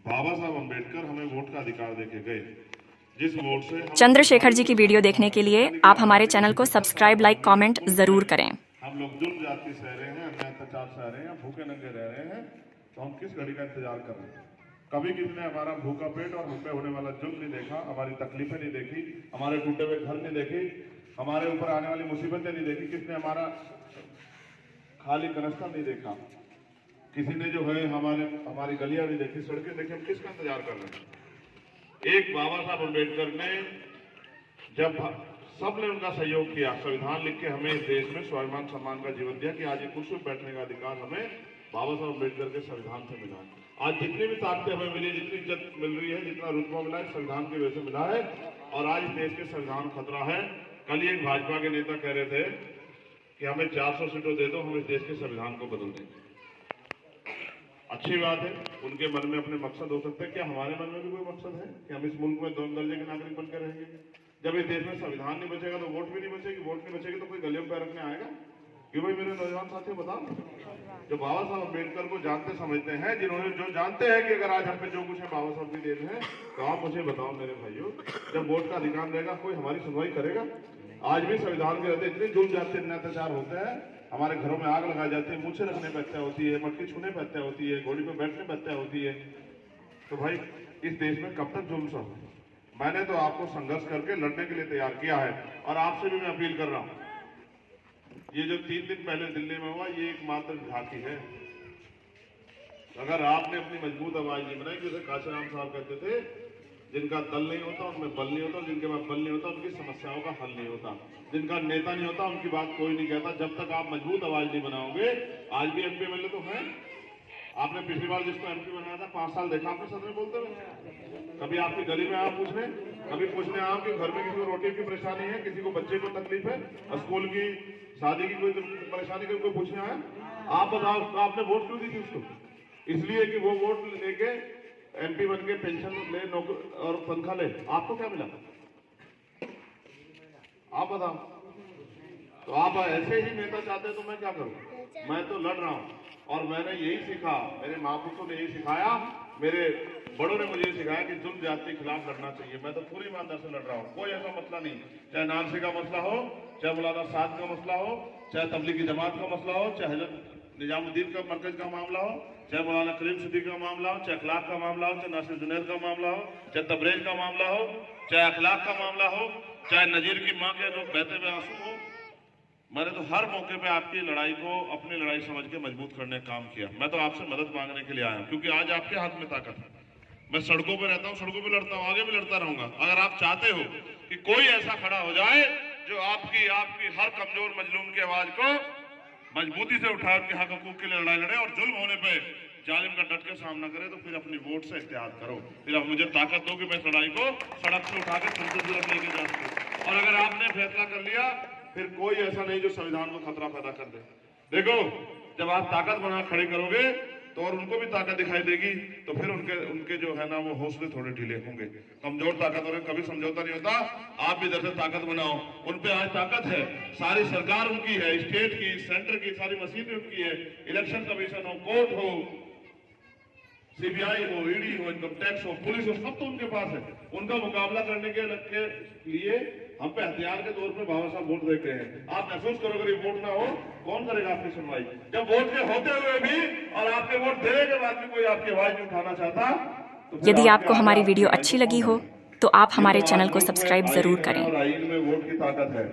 बाबा साहब अम्बेडकर हमें वोट का अधिकार देके गए, जिस वोट से चंद्रशेखर जी की वीडियो देखने के लिए आप हमारे चैनल को सब्सक्राइब, लाइक, कमेंट जरूर करें। हम लोग जुल्म जाति सह रहे हैं, अन्याय अत्याचार सह रहे हैं, भूखे नंगे रह रहे हैं, तो हम किस घड़ी का इंतजार कर रहे हैं? कभी किसी ने हमारा भूखा पेट और हम पे होने वाला जुल्म नहीं देखा, हमारी तकलीफें नहीं देखी, हमारे टूटे हुए घर नहीं देखी, हमारे ऊपर आने वाली मुसीबतें नहीं देखी, किसने हमारा खाली कनस्तर नहीं देखा, किसी ने जो है हमारी गलियां नहीं देखी, सड़कें देखी, हम किसका इंतजार कर रहे हैं? एक बाबा साहब अम्बेडकर ने जब सबने उनका सहयोग किया, संविधान लिख के हमें इस देश में स्वाभिमान सम्मान का जीवन दिया कि आज ये कुर्सी पर बैठने का अधिकार हमें बाबा साहब अम्बेडकर के संविधान से मिला है। आज जितनी भी ताकतें हमें मिली, जितनी इज्जत मिल रही है, जितना रुतबा मिला है, संविधान की वजह से मिला है। और आज इस देश के संविधान खतरा है। कल ही एक भाजपा के नेता कह रहे थे कि हमें 400 सीटों दे दो, हम इस देश के संविधान को बदल देंगे। अच्छी बात है, उनके मन में अपने मकसद हो सकते हैं। क्या हमारे मन में भी कोई मकसद है कि हम इस मुल्क में दोनों दर्जे के नागरिक बनकर रहेंगे? जब इस देश में संविधान नहीं बचेगा तो वोट भी नहीं बचेगी, वोट नहीं बचेगी तो कोई गलियों में पैर रखने आएगा? कि भाई मेरे नौजवान साथियों बताओ, जो बाबा साहब अम्बेडकर को जानते समझते हैं, जिन्होंने जो जानते हैं कि अगर आज हम पे जो कुछ है बाबा साहब की देन है, तो आप मुझे बताओ मेरे भाइयों, जब वोट का अधिकार रहेगा कोई हमारी सुनवाई करेगा? आज भी संविधान के रहते इतने जुल्म जाते अत्याचार होते हैं, हमारे घरों में आग लगाई जाती है, मूछे रखने पर हत्या होती है, मटकी छूने पर हत्या होती है, घोड़ी पर बैठने पर हत्या होती है। तो भाई इस देश में कब तक जुल्म सह? मैंने तो आपको संघर्ष करके लड़ने के लिए तैयार किया है। और आपसे भी मैं अपील कर रहा हूं, ये जो 3 दिन पहले दिल्ली में हुआ, ये एकमात्र झांकी है। अगर आपने अपनी मजबूत आवाज नहीं बनाई, जैसे काशीराम साहब कहते थे, जिनका दल नहीं होता उनमें बल नहीं होता, जिनके पास बल नहीं होता उनकी समस्याओं का हल नहीं होता, जिनका नेता नहीं होता उनकी बात कोई नहीं कहता। जब तक आप मजबूत आवाज नहीं बनाओगे, आज भी एमपी एमएलए तो है। आपने पिछली बार जिसको एमपी बनाया था 5 साल देखा आपने सदन में बोलते हुए? कभी आपकी गली में आया पूछने? कभी पूछने आया कि घर में किसी को रोटी की परेशानी है, किसी को बच्चे को तकलीफ है, स्कूल की शादी की कोई परेशानी कोई पूछने आया? आप बताओ, आपने वोट क्यों दी थी उसको? इसलिए कि वो वोट लेके एमपी बन के पेंशन ले, नौकरी और तनख्वाह ले। आपको क्या मिला? आप बताओ। तो आप ऐसे ही नेता चाहते हैं तो मैं क्या करूं? मैं तो लड़ रहा हूं और मैंने यही सीखा, मेरे महापुरुषों ने यही सिखाया, मेरे बड़ों ने मुझे सिखाया कि जुल्म जाति के खिलाफ लड़ना चाहिए। मैं तो पूरी ईमानदारी से लड़ रहा हूँ। कोई ऐसा मसला नहीं, चाहे नानसी का मसला हो, चाहे मौलाना साद का मसला हो, चाहे तबलीगी जमात का मसला हो, चाहे हजरत निजामुद्दीन का मरकज का मामला हो, चाहे मौलाना करीम सिद्दीकी का मामला हो, चाहे अखलाक का मामला हो, चाहे नासिर जुनैद का मामला हो, चाहे तबरेज का मामला हो, चाहे अखलाक का मामला हो, चाहे नजीर की माँ के लोग बहते हुए आंसू हो। मैंने तो हर मौके पे आपकी लड़ाई को अपनी लड़ाई समझ के मजबूत करने का काम किया। मैं तो आपसे मदद मांगने के लिए आया हूं, क्योंकि आज आपके हाथ में ताकत है। मैं सड़कों पे रहता हूं, सड़कों पे लड़ता हूं, आगे भी लड़ता रहूंगा। अगर आप चाहते हो कि कोई ऐसा खड़ा हो जाए जो आपकी हर कमजोर मजलूम की आवाज को मजबूती से उठाए, उनके हक हकूक के लिए लड़ाई लड़े और जुल्म होने पे जालिम का डट के सामना करे, तो फिर अपनी वोट से इत्तेहाद करो। फिर आप मुझे ताकत दो कि मैं इस लड़ाई को सड़क से उठा के संसद तक लेके जा सकूं। और अगर आपने फैसला कर लिया, फिर कोई ऐसा नहीं जो संविधान को खतरा पैदा कर दे। देखो, जब आप ताकत बना खड़े करोगे तो और उनको भी ताकत दिखाई देगी, तो फिर उनके जो है ना वो हौसले थोड़े ढीले होंगे। कमजोर ताकत और कभी समझौता नहीं होता। आप भी इधर से ताकत बनाओ। उन पे आज ताकत है, सारी सरकार उनकी है, स्टेट की, सेंटर की सारी मशीनें उनकी है। इलेक्शन कमीशन हो, कोर्ट हो, सीबीआई हो, ईडी हो, इनकम टैक्स हो, पुलिस हो, सब तो उनके पास है। उनका मुकाबला करने के लिए हम पे हथियार के तौर पे बाबा साहब वोट देते हैं। आप महसूस करो, अगर ये वोट ना हो, कौन करेगा आपकी सुनवाई? जब वोट के होते हुए भी और आपके वोट देने के बाद भी कोई आपकी आवाज नहीं उठाना चाहता, तो यदि आपको हमारी वीडियो अच्छी लगी हो तो आप हमारे चैनल को सब्सक्राइब जरूर करें। और आइन में वोट की ताकत है,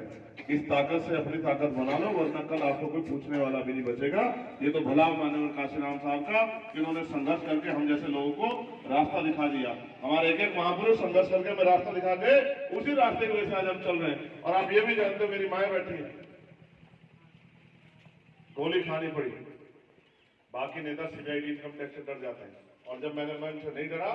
इस ताकत से अपनी ताकत बना लो, वरना कल आपको कोई पूछने वाला भी नहीं बचेगा। ये तो भला माननीय काशीराम साहब का, इन्होंने संघर्ष करके हम जैसे लोगों को रास्ता दिखा दिया। हमारे एक महापुरुष संघर्ष करके हमें रास्ता दिखा के उसी रास्ते की वजह से आज हम चल रहे हैं। और आप ये भी जानते हो, मेरी माएँ बैठी है, गोली खानी पड़ी, बाकी नेता सीबीआई इनकम टैक्स से डर जाते हैं। और जब मैं उनसे नहीं डरा,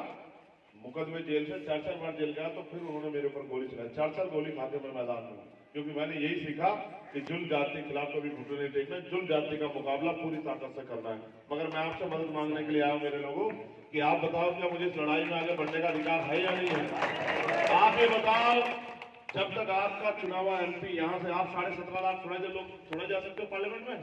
मुकदमे जेल से 4-4 बार जेल गया, तो फिर उन्होंने मेरे ऊपर गोली चलाई। 4-4 गोली खाते मैं मैदान में, क्योंकि मैंने यही सीखा कि जुल्म जाति के खिलाफ कभी घुटने नहीं टेकना, जुल्म जाति का मुकाबला पूरी ताकत से करना है। मगर मैं आपसे मदद मांगने के लिए आया हूं मेरे लोगों, कि आप बताओ क्या मुझे इस लड़ाई में आगे बढ़ने का अधिकार है या नहीं है? आप ये बताओ, जब तक आपका चुनाव एमपी यहाँ से आप 17.5 लाख थोड़ा जा सकते हो पार्लियामेंट में,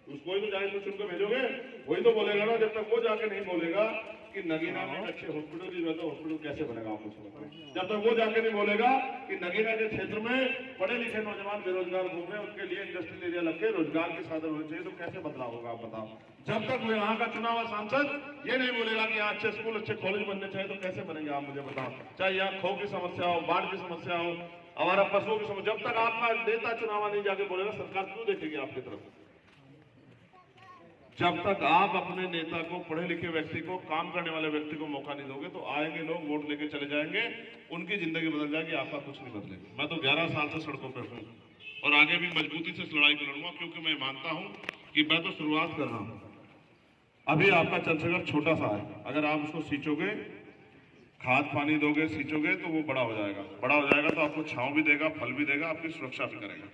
उसको ही तो जाहिर चुन के भेजोगे, वही तो बोलेगा ना। जब तक वो जाके नहीं बोलेगा कि नगीना में एक अच्छे हॉस्पिटल की जरूरत है, हॉस्पिटल कैसे बनेगा आप मुझे बताओ। जब तक वो जाके नहीं बोलेगा कि नगीना के क्षेत्र में पढ़े लिखे नौजवान बेरोजगार घूम रहे हैं, उनके लिए इंडस्ट्रियल एरिया लग के रोजगार के साधन होने चाहिए, तो कैसे बदलाव होगा आप बताओ। जब तक वो यहाँ का चुना हुआ सांसद ये नहीं बोलेगा कि यहाँ अच्छे स्कूल अच्छे कॉलेज बनने चाहिए, तो कैसे बनेंगे आप मुझे बताओ। चाहे यहाँ खो की समस्या हो, बाढ़ की समस्या हो, हमारा पशुओं की समस्या, जब तक आपका नेता चुनाव नहीं जाके बोलेगा, सरकार क्यों देखेगी आपकी तरफ। जब तक आप अपने नेता को, पढ़े लिखे व्यक्ति को, काम करने वाले व्यक्ति को मौका नहीं दोगे, तो आएंगे लोग वोट लेके चले जाएंगे, उनकी जिंदगी बदल जाएगी, आपका कुछ नहीं बदलेगा। मैं तो 11 साल से सड़कों पर हूँ और आगे भी मजबूती से इस लड़ाई को लड़ूंगा, क्योंकि मैं मानता हूं कि मैं तो शुरुआत कर रहा हूं। अभी आपका चंद्रशेखर छोटा सा है, अगर आप उसको सींचोगे, खाद पानी दोगे, सींचोगे, तो वो बड़ा हो जाएगा। बड़ा हो जाएगा तो आपको छांव भी देगा, फल भी देगा, आपकी सुरक्षा भी करेगा।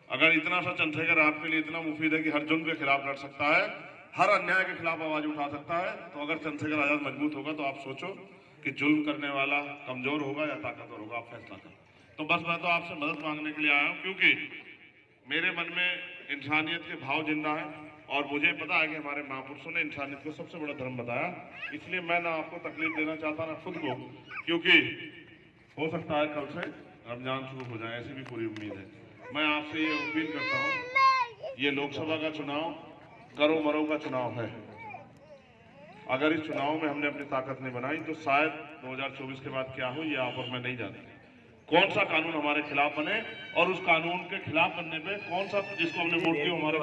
अगर इतना सा चंद्रशेखर आपके लिए इतना मुफीद है कि हर जुल्म के खिलाफ लड़ सकता है, हर अन्याय के खिलाफ आवाज उठा सकता है, तो अगर चंद्रशेखर आजाद मजबूत होगा, तो आप सोचो कि जुल्म करने वाला कमजोर होगा या ताकतवर होगा, आप फैसला करो। तो बस मैं तो आपसे मदद मांगने के लिए आया हूं, क्योंकि मेरे मन में इंसानियत के भाव जिंदा है और मुझे पता है कि हमारे महापुरुषों ने इंसानियत को सबसे बड़ा धर्म बताया। इसलिए मैं ना आपको तकलीफ देना चाहता ना खुद को, क्योंकि हो सकता है कल से रमजान शुरू हो जाए, ऐसी भी पूरी उम्मीद है। मैं आपसे ये अपील करता हूँ, ये लोकसभा का चुनाव करो मरो का चुनाव है। अगर इस चुनाव में हमने अपनी ताकत नहीं बनाई, तो शायद 2024 के बाद क्या हो ये आप और मैं नहीं जानते। कौन सा कानून हमारे खिलाफ बने और उस कानून के खिलाफ बनने पे कौन सा जिसको हमने वोट दिया हमारे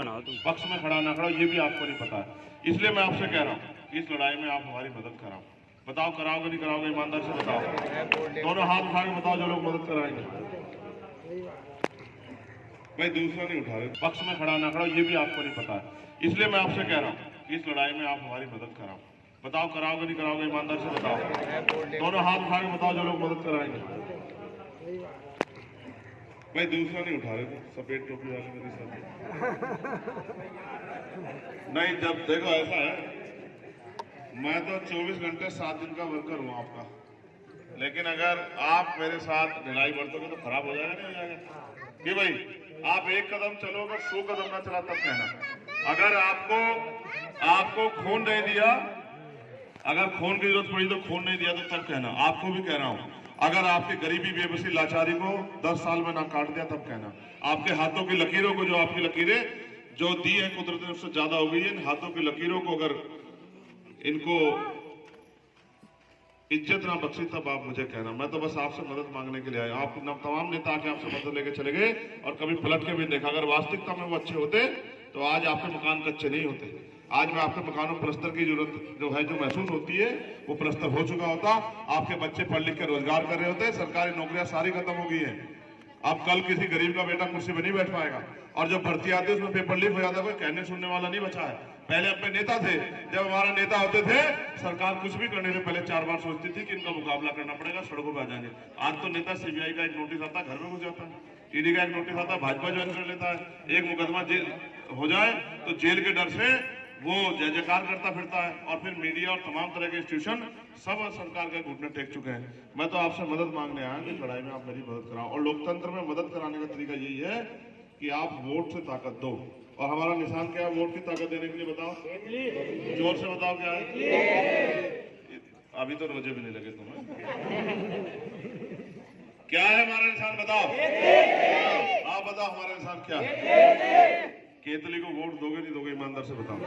पक्ष में खड़ा ना खड़ा, ये भी आपको नहीं पता है। इसलिए मैं आपसे कह रहा हूँ कि इस लड़ाई में आप हमारी मदद कराओ। बताओ कराओगे नहीं कराओगे, ईमानदार से बताओ। दोनों हाथ उठा के बताओ जो लोग मदद कराएंगे। भाई दूसरा नहीं उठा रहे, पक्ष में खड़ा ना खड़ा, ये भी आपको नहीं पता है। इसलिए मैं आपसे कह रहा हूँ कि इस लड़ाई में आप हमारी मदद कराओ। बताओ कराओगे नहीं कराओगे, ईमानदार से बताओ। दोनों हाथ उठा के बताओ जो लोग मदद कराएंगे। भाई दूसरा नहीं उठा रहे, सफेद टोपी वाले मेरे साथ नहीं। जब देखो ऐसा है, मैं तो 24 घंटे 7 दिन का वर्कर हूँ आपका, लेकिन अगर आप मेरे साथ ढिलाई बरतोगे तो खराब हो जाएगा, नहीं हो जाएगा कि भाई आप एक कदम चलोगे 100 कदम ना चला तब कहना। अगर आपको खून नहीं दिया, अगर खून की जरूरत पड़ी तो खून नहीं दिया तो तब कहना। आपको भी कह रहा हूं, अगर आपकी गरीबी बेबसी लाचारी को 10 साल में ना काट दिया तब कहना। आपके हाथों की लकीरों को, जो आपकी लकीरें जो दी है कुदरत ने उससे ज्यादा हो गई है, इन हाथों की लकीरों को अगर इनको इज्जत ना बख्शी तब आप मुझे कहना। मैं तो बस आपसे मदद मांगने के लिए आया। आप तमाम नेता आके आपसे मदद लेके चले गए और कभी पलट के भी देखा। अगर वास्तविकता में वो अच्छे होते तो आज आपके मकान कच्चे नहीं होते। आज में आपके मकानों प्लस्तर की जरूरत जो है, जो महसूस होती है, वो प्लस्तर हो चुका होता। आपके बच्चे पढ़ लिख के रोजगार कर रहे होते। सरकारी नौकरियां सारी खत्म हो गई है। अब कल किसी गरीब का बेटा कुर्सी पर नहीं बैठ पाएगा और जब भर्ती आती है उसमें पेपर लीक हो जाता है, कोई कहने सुनने वाला नहीं बचा है। पहले अपने नेता थे, जब हमारे नेता होते थे सरकार कुछ भी करने से पहले 4 बार सोचती थी कि इनका मुकाबला करना पड़ेगा, सड़कों पर आ जाएंगे। आज तो नेता सीबीआई का एक नोटिस आता है घर में घुस जाता है, ईडी का एक नोटिस आता है भाजपा ज्वाइन कर लेता है, एक मुकदमा हो जाए तो जेल के डर से वो जय जयकार करता फिरता है। और फिर मीडिया और तमाम तरह के इंस्टीट्यूशन सब सरकार के घुटने टेक चुके हैं। मैं तो आपसे मदद मांगने आया कि लड़ाई में आप मेरी मदद कराओ। और लोकतंत्र में मदद कराने का तरीका यही है कि आप वोट से ताकत दो। और हमारा निशान क्या है वोट की ताकत देने के लिए, बताओ जोर से बताओ क्या है। अभी तो रोजे भी नहीं लगे तुम्हें। क्या है हमारा निशान, बताओ। आप बताओ हमारा निशान क्या है। केतली को वोट दोगे नहीं दोगे, ईमानदार से बताओ।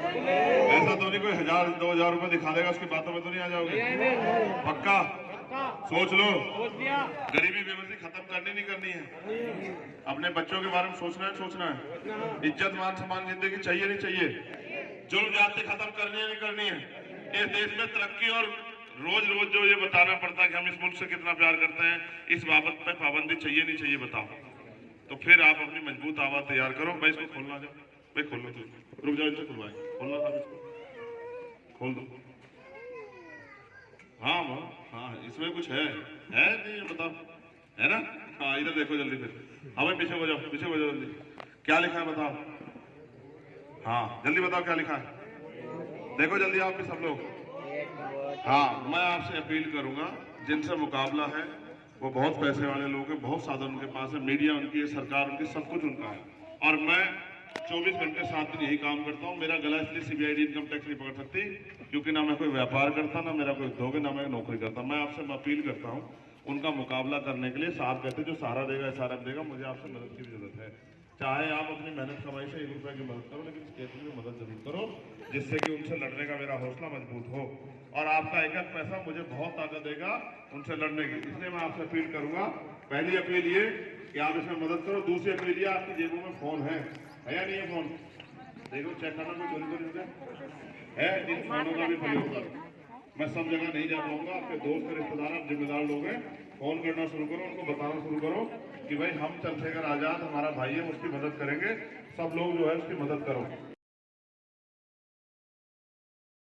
ऐसा तो नहीं कोई 1000-2000 रुपए दिखा देगा उसकी बातों में तो नहीं आ जाओगे। पक्का सोच लो। गरीबी बेबसी खत्म करनी नहीं करनी है। अपने बच्चों के बारे में सोचना है। इज्जत मान सम्मान जिंदगी चाहिए नहीं चाहिए। जुल्म जाति खत्म करनी है नहीं करनी है। इस देश में तरक्की और रोज रोज जो ये बताना पड़ता है कि हम इस मुल्क से कितना प्यार करते हैं, इस बाबत पे पाबंदी चाहिए नहीं चाहिए, बताओ। तो फिर आप अपनी मजबूत आवाज तैयार करो। भाई इसको खोलना जाओ, भाई खोल लो, तुम रुक जाओ, इनसे खुलवाए, खोलना था इसको, खोल दो। हाँ इसमें कुछ है नहीं, बताओ, है ना। हाँ इधर देखो जल्दी फिर। हाँ भाई पीछे हो जाओ, पीछे हो जाओ जल्दी। क्या लिखा है बताओ। हाँ जल्दी बताओ क्या लिखा है, देखो जल्दी आप भी सब लोग। हाँ मैं आपसे अपील करूंगा, जिनसे मुकाबला है वो बहुत पैसे वाले लोग हैं, बहुत साधन उनके पास है, मीडिया उनकी है, सरकार उनकी, सब कुछ उनका है। और मैं 24 घंटे 7 दिन यही काम करता हूँ। मेरा गला इसलिए सीबीआईडी इनकम टैक्स नहीं पकड़ सकती क्योंकि ना मैं कोई व्यापार करता, ना मेरा कोई उद्योग है, ना मैं नौकरी करता। मैं आपसे अपील करता हूँ उनका मुकाबला करने के लिए। साहब कहते जो सहारा देगा SRF देगा, मुझे आपसे मदद की भी जरूरत है। चाहे आप अपनी मेहनत कमाई से 1 रुपए की मदद करो, लेकिन इस केस में मदद जरूर करो, जिससे कि उनसे लड़ने का मेरा हौसला मजबूत हो और आपका एक एक पैसा मुझे बहुत ताकत देगा उनसे लड़ने की। इसलिए मैं आपसे अपील करूंगा, पहली अपील ये कि आप इसमें मदद करो। दूसरी अपील ये, आपकी जेबों में फोन है या नहीं है? फोन देखो, चेक करना, कोई चोरी तो नहीं है। इन फोनों का भी प्रयोग करो। मैं सब जगह नहीं जा पाऊंगा, आपके दोस्त रिश्तेदार, आप जिम्मेदार लोग हैं, फोन करना शुरू करो, उनको बताना शुरू करो कि भाई हम चंद्रशेखर आजाद हमारा भाई है, उसकी मदद करेंगे। सब लोग जो है उसकी मदद करो।